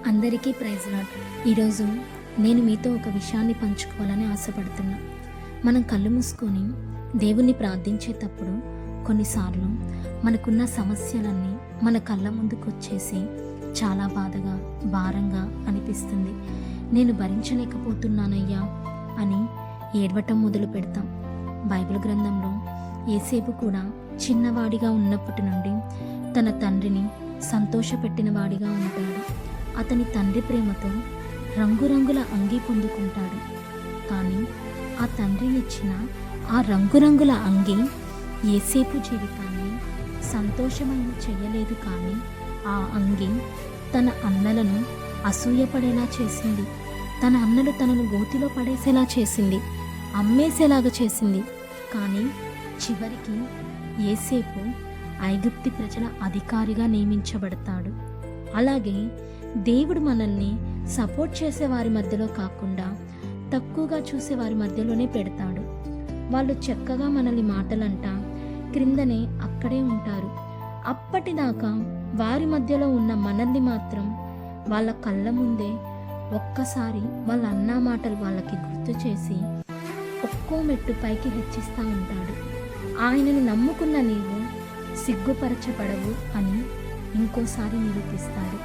అందరికీ praise lord. ఈరోజు నేను మీతో ఒక విషయాన్ని పంచుకోవాలని ఆశపడుతున్నా. మనం కళ్ళు మూసుకొని దేవుణ్ణి ప్రార్థించేటప్పుడు కొన్నిసార్లు మనకున్న సమస్యలన్నీ మన కళ్ళ ముందుకు వచ్చేసి చాలా బాధగా, భారంగా అనిపిస్తుంది. నేను భరించలేకపోతున్నానయ్యా అని ఏడవటం మొదలు పెడతాం. బైబిల్ గ్రంథంలో యేసేపు కూడా చిన్నవాడిగా ఉన్నప్పటి నుండి తన తండ్రిని సంతోషపెట్టిన వాడిగా ఉంటాడు. అతని తండ్రి ప్రేమతో రంగురంగుల అంగీ పొందుకుంటాడు. కానీ ఆ తండ్రినిచ్చిన ఆ రంగురంగుల అంగీ యేసేపు జీవితాన్ని సంతోషమైన చేయలేదు. కానీ ఆ అంగీ తన అన్నలను అసూయపడేలా చేసింది. తన అన్నలు తనను గోతిలో పడేసేలా చేసింది, అమ్మేసేలాగా చేసింది. కానీ చివరికి యేసేపు ఐగుప్తి ప్రజల అధికారిగా నియమించబడతాడు. అలాగే దేవుడు మనల్ని సపోర్ట్ చేసే వారి మధ్యలో కాకుండా తక్కువగా చూసే వారి మధ్యలోనే పెడతాడు. వాళ్ళు చక్కగా మనల్ని మాటలంట క్రిందనే అక్కడే ఉంటారు. అప్పటిదాకా వారి మధ్యలో ఉన్న మనల్ని మాత్రం వాళ్ళ కళ్ళ ముందే ఒక్కసారి వాళ్ళ అన్నా మాటలు వాళ్ళకి గుర్తు చేసి ఒక్కో మెట్టు పైకి హెచ్చిస్తూ ఉంటాడు. ఆయనని నమ్ముకున్న నీవు సిగ్గుపరచబడవు అని ఇంకోసారి నిరూపిస్తాడు.